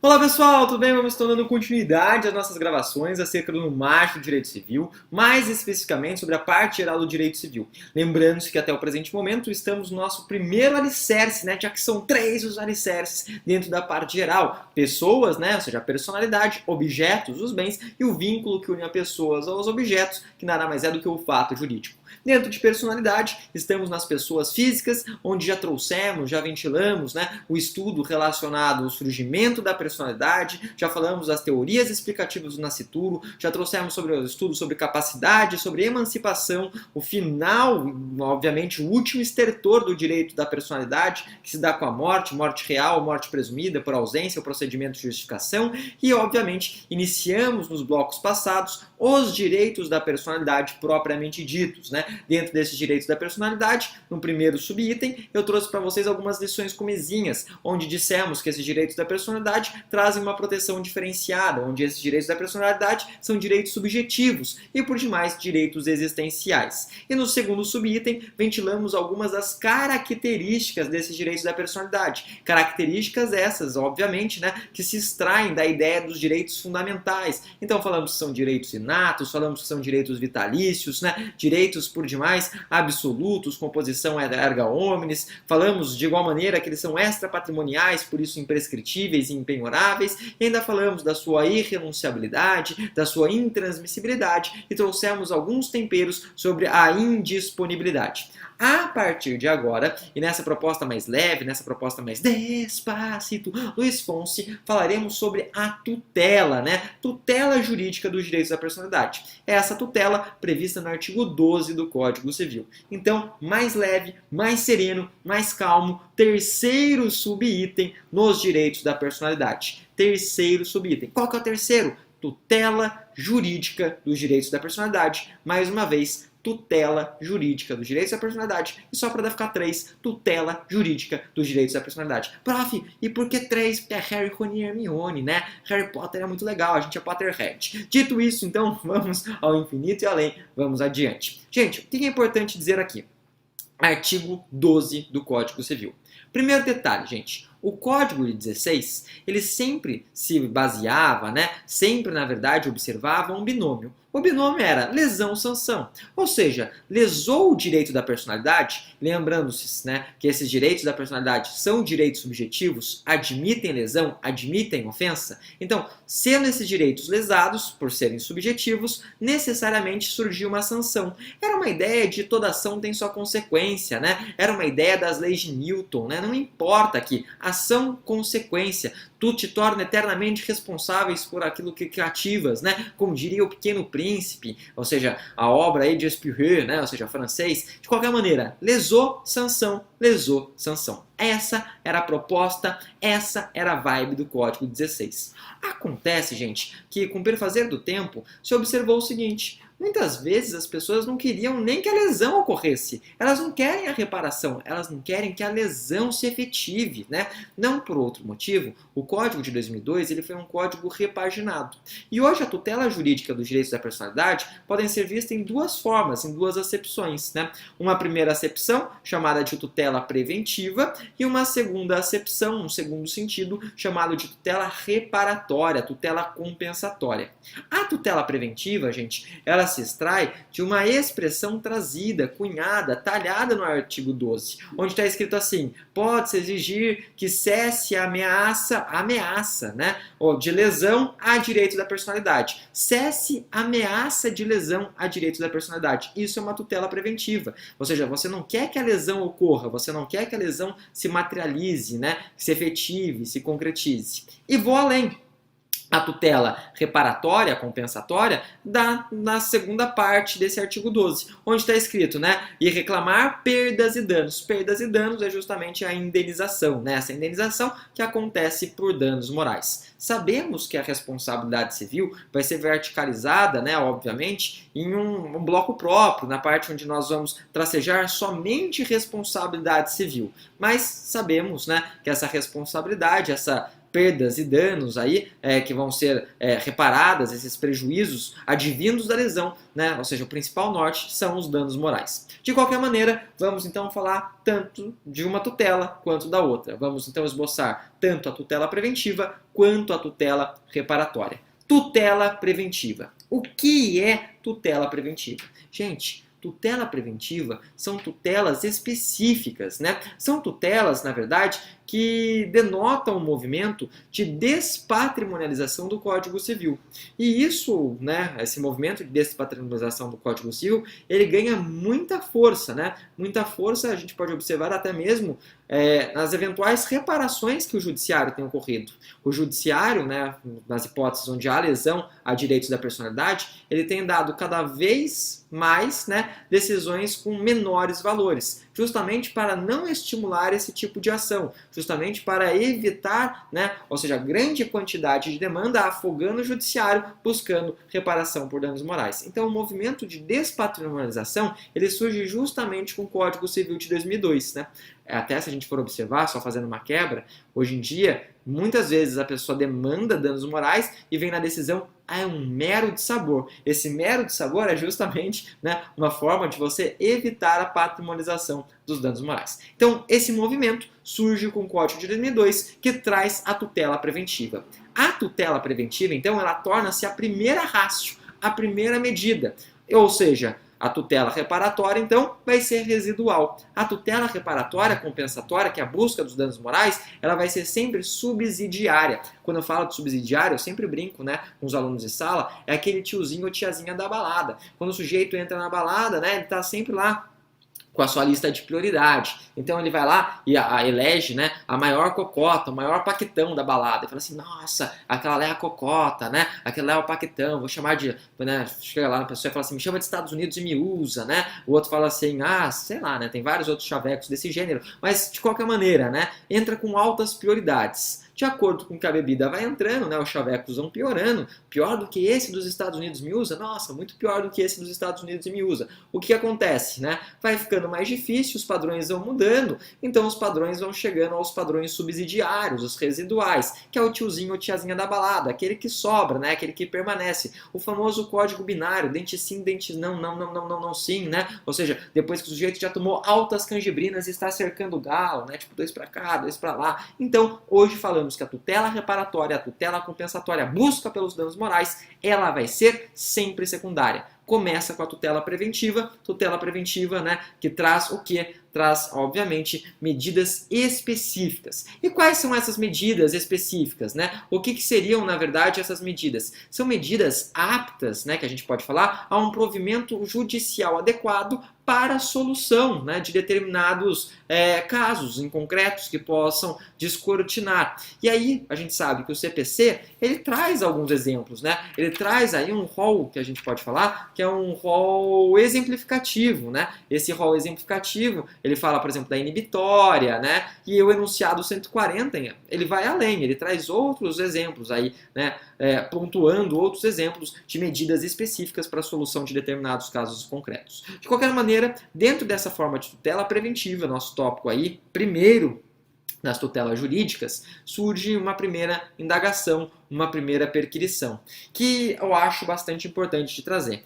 Olá pessoal, tudo bem? Vamos estar dando continuidade às nossas gravações acerca do marco do direito civil, mais especificamente sobre a parte geral do direito civil. Lembrando-se que até o presente momento estamos no nosso primeiro alicerce, já que são 3 os alicerces dentro da parte geral. Pessoas, ou seja, a personalidade, objetos, os bens e o vínculo que une a pessoas aos objetos, que nada mais é do que o fato jurídico. Dentro de personalidade, estamos nas pessoas físicas, onde já trouxemos, já ventilamos o estudo relacionado ao surgimento da personalidade, já falamos das teorias explicativas do Nascituro, já trouxemos sobre o estudo sobre capacidade, sobre emancipação, o final, obviamente, o último estertor do direito da personalidade, que se dá com a morte, morte real, morte presumida, por ausência, o procedimento de justificação, e, obviamente, iniciamos nos blocos passados os direitos da personalidade propriamente ditos, Dentro desses direitos da personalidade, no primeiro subitem, eu trouxe para vocês algumas lições comezinhas, onde dissemos que esses direitos da personalidade trazem uma proteção diferenciada, onde esses direitos da personalidade são direitos subjetivos e, por demais, direitos existenciais. E no segundo subitem, ventilamos algumas das características desses direitos da personalidade. Características essas, obviamente, que se extraem da ideia dos direitos fundamentais. Então falamos que são direitos inatos, falamos que são direitos vitalícios, direitos por demais absolutos, composição erga omnes, falamos de igual maneira que eles são extrapatrimoniais, por isso imprescritíveis e impenhoráveis, e ainda falamos da sua irrenunciabilidade, da sua intransmissibilidade e trouxemos alguns temperos sobre a indisponibilidade. A partir de agora, e nessa proposta mais leve, nessa proposta mais despacito, Luiz Fonsi, falaremos sobre a tutela, tutela jurídica dos direitos da personalidade. Essa tutela prevista no artigo 12 do Código Civil. Então, mais leve, mais sereno, mais calmo, terceiro subitem nos direitos da personalidade. Terceiro subitem. Qual que é o terceiro? Tutela jurídica dos direitos da personalidade. Mais uma vez, tutela jurídica dos direitos da personalidade. E só para ficar 3, tutela jurídica dos direitos da personalidade. Prof, e por que 3? Porque é Harry, Rony e Hermione, Harry Potter é muito legal, a gente é Potterhead. Dito isso, então, vamos ao infinito e além, vamos adiante. Gente, o que é importante dizer aqui? Artigo 12 do Código Civil. Primeiro detalhe, gente. O Código de 16, ele sempre se baseava, sempre, na verdade, observava um binômio. O binômio era lesão-sanção, ou seja, lesou o direito da personalidade, lembrando-se que esses direitos da personalidade são direitos subjetivos, admitem lesão, admitem ofensa. Então, sendo esses direitos lesados, por serem subjetivos, necessariamente surgiu uma sanção. Era uma ideia de toda ação tem sua consequência, Era uma ideia das leis de Newton, Não importa que ação-consequência, tu te torna eternamente responsáveis por aquilo que ativas, Como diria o Pequeno Príncipe, ou seja, a obra aí de Espirreux, ou seja, francês. De qualquer maneira, lesou, sanção, lesou, sanção. Essa era a proposta, essa era a vibe do Código 16. Acontece, gente, que com o perfazer do tempo se observou o seguinte: muitas vezes as pessoas não queriam nem que a lesão ocorresse. Elas não querem a reparação, elas não querem que a lesão se efetive, Não por outro motivo, o Código de 2002 ele foi um código repaginado. E hoje a tutela jurídica dos direitos da personalidade podem ser vistas em duas formas, em duas acepções, Uma primeira acepção, chamada de tutela preventiva, e uma segunda acepção, um segundo sentido, chamado de tutela reparatória, tutela compensatória. A tutela preventiva, gente, ela se extrai de uma expressão trazida, cunhada, talhada no artigo 12, onde está escrito assim: pode-se exigir que cesse a ameaça, ou de lesão a direito da personalidade. Cesse ameaça de lesão a direito da personalidade. Isso é uma tutela preventiva. Ou seja, você não quer que a lesão ocorra, você não quer que a lesão se materialize, se efetive, se concretize. E vou além. A tutela reparatória, compensatória, dá na segunda parte desse artigo 12, onde está escrito, e reclamar perdas e danos. Perdas e danos é justamente a indenização, Essa indenização que acontece por danos morais. Sabemos que a responsabilidade civil vai ser verticalizada, obviamente, em um bloco próprio, na parte onde nós vamos tracejar somente responsabilidade civil. Mas sabemos, que essa responsabilidade, essa perdas e danos aí que vão ser reparadas, esses prejuízos advindos da lesão, né? Ou seja, o principal norte são os danos morais. De qualquer maneira, vamos então falar tanto de uma tutela quanto da outra. Vamos então esboçar tanto a tutela preventiva quanto a tutela reparatória. Tutela preventiva. O que é tutela preventiva? Gente, tutela preventiva são tutelas específicas, né? São tutelas, na verdade, que denotam um movimento de despatrimonialização do Código Civil. E isso, né, esse movimento de despatrimonialização do Código Civil, ele ganha muita força, né? Muita força a gente pode observar até mesmo nas eventuais reparações que o judiciário tem ocorrido. O judiciário, né, nas hipóteses onde há lesão a direitos da personalidade, ele tem dado cada vez mais, né, decisões com menores valores, justamente para não estimular esse tipo de ação, justamente para evitar, né, ou seja, grande quantidade de demanda afogando o judiciário buscando reparação por danos morais. Então, o movimento de despatrimonialização, ele surge justamente com o Código Civil de 2002, né? Até se a gente for observar, só fazendo uma quebra, hoje em dia, muitas vezes a pessoa demanda danos morais e vem na decisão, é um mero dissabor. Esse mero dissabor é justamente, né, uma forma de você evitar a patrimonialização dos danos morais. Então, esse movimento surge com o Código de 2002, que traz a tutela preventiva. A tutela preventiva, então, ela torna-se a primeira ratio, a primeira medida. Ou seja, a tutela reparatória, então, vai ser residual. A tutela reparatória compensatória, que é a busca dos danos morais, ela vai ser sempre subsidiária. Quando eu falo de subsidiária, eu sempre brinco, né, com os alunos de sala, é aquele tiozinho ou tiazinha da balada. Quando o sujeito entra na balada, né, ele está sempre lá com a sua lista de prioridade. Então ele vai lá e elege, né, a maior cocota, o maior paquetão da balada. E fala assim, nossa, aquela lá é a cocota, né? Aquela lá é o paquetão, vou chamar de... Né, chega lá na pessoa e fala assim, me chama de Estados Unidos e me usa, né? O outro fala assim, sei lá, né? Tem vários outros chavecos desse gênero. Mas, de qualquer maneira, né? Entra com altas prioridades. De acordo com que a bebida vai entrando, né, os chavecos vão piorando. Pior do que esse dos Estados Unidos me usa? Nossa, muito pior do que esse dos Estados Unidos me usa. O que acontece, né? Vai ficando mais difícil, os padrões vão mudando, então os padrões vão chegando aos padrões subsidiários, os residuais, que é o tiozinho ou tiazinha da balada, aquele que sobra, né? Aquele que permanece. O famoso código binário, dente sim, dente não, não, não, não, não, não, sim, né? Ou seja, depois que o sujeito já tomou altas canjibrinas e está cercando o galo, né? Tipo, 2 para cá, 2 para lá. Então, hoje falamos que a tutela reparatória, a tutela compensatória, a busca pelos danos morais, ela vai ser sempre secundária. Começa com a tutela preventiva, né, que traz o quê? Traz, obviamente, medidas específicas. E quais são essas medidas específicas, né? O que seriam, na verdade, essas medidas? São medidas aptas, né, que a gente pode falar, a um provimento judicial adequado para a solução, né, de determinados casos em concretos que possam descortinar. E aí, a gente sabe que o CPC, ele traz alguns exemplos, né? Ele traz aí um rol, que a gente pode falar, que é um rol exemplificativo, né? Esse rol exemplificativo, ele fala, por exemplo, da inibitória, né? E o enunciado 140, ele vai além, ele traz outros exemplos aí, né? Pontuando outros exemplos de medidas específicas para a solução de determinados casos concretos. De qualquer maneira, dentro dessa forma de tutela preventiva, nosso tópico aí, primeiro, nas tutelas jurídicas, surge uma primeira indagação, uma primeira perquirição, que eu acho bastante importante de trazer.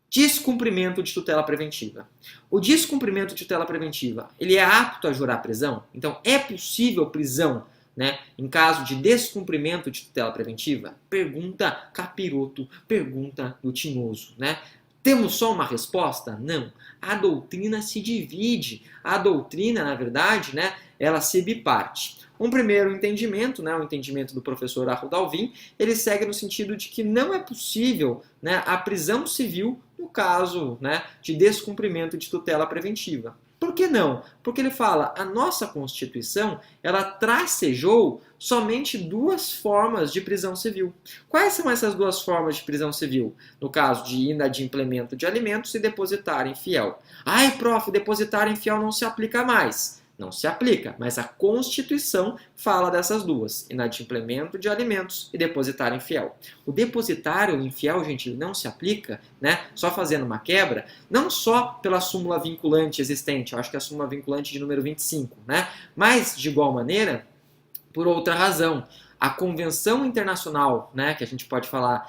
Descumprimento de tutela preventiva. O descumprimento de tutela preventiva, ele é apto a jurar prisão? Então, é possível prisão, né, em caso de descumprimento de tutela preventiva? Pergunta capiroto, pergunta do tinhoso, né? Temos só uma resposta? Não. A doutrina se divide. A doutrina, na verdade, né, ela se biparte. Um primeiro entendimento, né, o entendimento do professor Arthur Alvim, ele segue no sentido de que não é possível, né, a prisão civil no caso, né, de descumprimento de tutela preventiva. Por que não? Porque ele fala, a nossa Constituição, ela tracejou somente 2 formas de prisão civil. Quais são essas 2 formas de prisão civil? No caso de inadimplemento de alimentos e depositar em fiel. Ai, prof, depositar em fiel não se aplica mais. Não se aplica, mas a Constituição fala dessas 2, inadimplemento de alimentos e depositário infiel. O depositário infiel, gente, não se aplica, né, só fazendo uma quebra, não só pela súmula vinculante existente, eu acho que é a súmula vinculante de número 25, né, mas, de igual maneira, Por outra razão, a Convenção Internacional, né, que a gente pode falar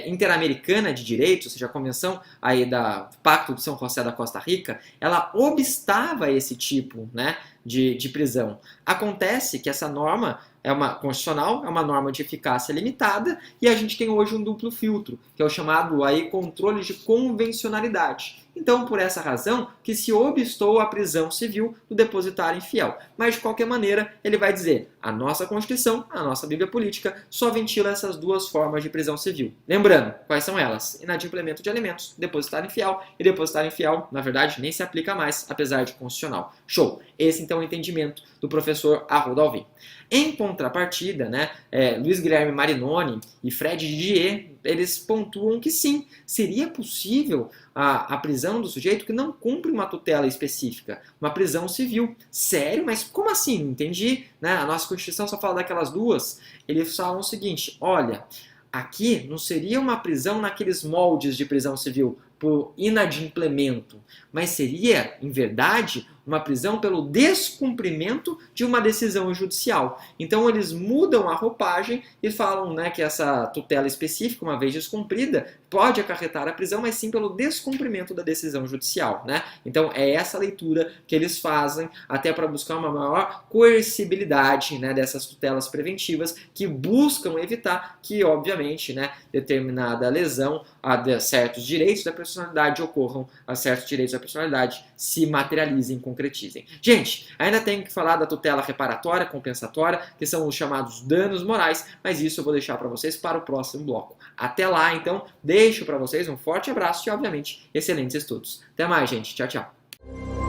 Interamericana de Direitos, ou seja, a Convenção aí da Pacto de São José da Costa Rica, ela obstava esse tipo, né, de prisão. Acontece que essa norma é uma constitucional, é uma norma de eficácia limitada, e a gente tem hoje um duplo filtro, que é o chamado aí controle de convencionalidade. Então, por essa razão, que se obstou a prisão civil do depositário infiel. Mas, de qualquer maneira, ele vai dizer, a nossa Constituição, a nossa Bíblia Política, só ventila essas duas formas de prisão civil. Lembrando, quais são elas? Inadimplemento de alimentos, depositário infiel, e depositário infiel, na verdade, nem se aplica mais, apesar de constitucional. Show! Esse, então, é o entendimento do professor Arruda Alvim. Em contrapartida, né, Luiz Guilherme Marinoni e Fred Didier, eles pontuam que sim, seria possível a prisão do sujeito que não cumpre uma tutela específica, uma prisão civil. Sério? Mas como assim? Entendi. Né? A nossa Constituição só fala daquelas duas. Eles falam o seguinte, olha, aqui não seria uma prisão naqueles moldes de prisão civil, por inadimplemento, mas seria, em verdade, uma prisão pelo descumprimento de uma decisão judicial. Então eles mudam a roupagem e falam, né, que essa tutela específica, uma vez descumprida, pode acarretar a prisão, mas sim pelo descumprimento da decisão judicial. Né? Então é essa leitura que eles fazem até para buscar uma maior coercibilidade, né, dessas tutelas preventivas que buscam evitar que, obviamente, né, determinada lesão a certos direitos da personalidade ocorram, a certos direitos da personalidade se materializem, concretizem. Gente, ainda tenho que falar da tutela reparatória, compensatória, que são os chamados danos morais, mas isso eu vou deixar para vocês para o próximo bloco. Até lá, então, deixo para vocês um forte abraço e, obviamente, excelentes estudos. Até mais, gente. Tchau, tchau.